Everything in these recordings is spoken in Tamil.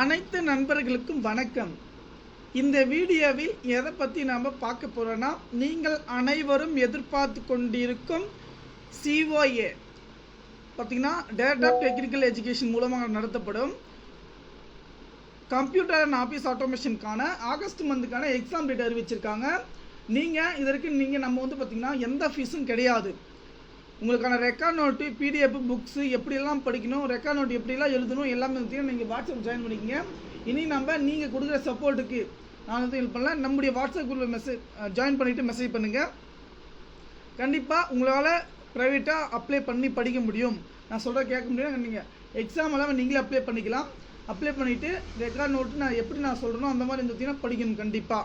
அனைத்து நண்பர்களுக்கும் வணக்கம். இந்த வீடியோவில் எதை பற்றி நாம் பார்க்க போகிறோன்னா, நீங்கள் அனைவரும் எதிர்பார்த்து கொண்டிருக்கும் COA பார்த்திங்கன்னா டைரக்டர் ஆஃப் டெக்னிக்கல் எஜுகேஷன் மூலமாக நடத்தப்படும் கம்ப்யூட்டர் அண்ட் ஆஃபீஸ் ஆட்டோமேஷனுக்கான ஆகஸ்ட் மந்த்துக்கான எக்ஸாம் டேட் அறிவிச்சிருக்காங்க. இதற்கு நம்ம பார்த்திங்கன்னா எந்த ஃபீஸும் கிடையாது. உங்களுக்கான ரெக்கார்ட் நோட்டு, PDF புக்ஸு எப்படியெல்லாம் படிக்கணும், ரெக்கார்ட் நோட்டு எப்படிலாம் எழுதணும் எல்லாமே நீங்கள் வாட்ஸ்அப் ஜாயின் பண்ணிக்கிங்க. இனி நீங்கள் கொடுக்குற சப்போர்ட்டுக்கு நான் ஹெல்ப் பண்ணல. நம்முடைய வாட்ஸ்அப் குரூப்பில் ஜாயின் பண்ணிவிட்டு மெசேஜ் பண்ணுங்கள். கண்டிப்பாக உங்களால் ப்ரைவேட்டாக அப்ளை பண்ணி படிக்க முடியும். நான் சொல்கிற கேட்க முடியும். நீங்கள் எக்ஸாம் எல்லாம் நீங்களே அப்ளை பண்ணிக்கலாம். அப்ளை பண்ணிவிட்டு ரெக்கார்ட் நோட்டு நான் சொல்கிறேனோ அந்த மாதிரி படிக்கணும் கண்டிப்பாக.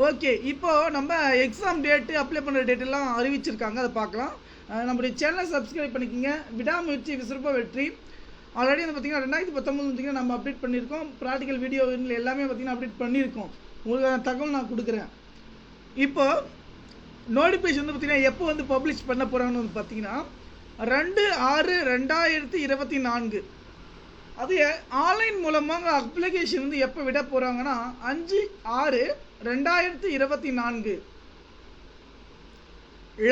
ஓகே, இப்போது நம்ம எக்ஸாம் டேட்டு, அப்ளை பண்ணுற டேட்டெல்லாம் அறிவிச்சிருக்காங்க. அதை பார்க்கலாம். நம்முடைய சேனலை சப்ஸ்கிரைப் பண்ணிக்கோங்க. விடாமுயற்சி விசுறுப்ப வெற்றி. ஆல்ரெடி பார்த்திங்கன்னா 2019 நம்ம அப்டேட் பண்ணியிருக்கோம். ப்ராக்டிக்கல் வீடியோ எல்லாமே பார்த்திங்கன்னா அப்டேட் பண்ணியிருக்கோம். உங்களுக்கான தகவல் நான் கொடுக்குறேன். இப்போ நோட்டிஃபிகேஷன் பார்த்திங்கன்னா எப்போ பப்ளிஷ் பண்ண போகிறாங்கன்னு பார்த்திங்கன்னா 2/6/2024. அது ஆன்லைன் மூலமாக அப்ளிகேஷன் எப்போ விட போகிறாங்கன்னா 5/6/2024.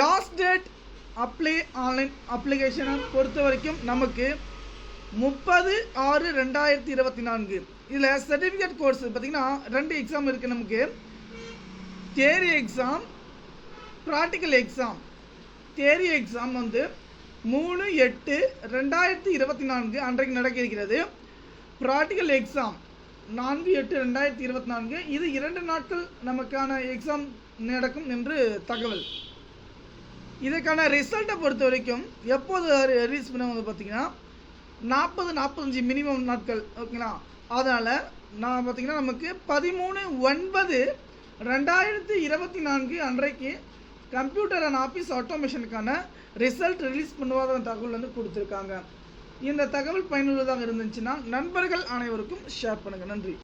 லாஸ்ட் டேட் அப்ளை ஆன்லைன் அப்ளிகேஷனை பொறுத்த வரைக்கும் நமக்கு 30/6/2024. இதில் சர்டிஃபிகேட் கோர்ஸ் பார்த்திங்கன்னா 2 எக்ஸாம் இருக்குது. நமக்கு theory exam, practical exam. Theory exam 3/8/2024 அன்றைக்கு நடக்க இருக்கிறது. Practical exam 4/8/2024. இது 2 நாட்கள் நமக்கான எக்ஸாம் நடக்கும் என்று தகவல். இதுக்கான ரிசல்ட்டை பொறுத்த வரைக்கும் எப்போது ரிலீஸ் பண்ணுவாங்க பார்த்திங்கன்னா 40-45 மினிமம் நாட்கள். ஓகேங்களா? அதனால் நான் பார்த்திங்கன்னா நமக்கு 13/9/2024 அன்றைக்கு கம்ப்யூட்டர் அண்ட் ஆஃபீஸ் ஆட்டோமேஷனுக்கான ரிசல்ட் ரிலீஸ் பண்ணுவாத தகவல் கொடுத்துருக்காங்க. இந்த தகவல் பயனுள்ளதாக இருந்துச்சுன்னா நண்பர்கள் அனைவருக்கும் ஷேர் பண்ணுங்கள். நன்றி.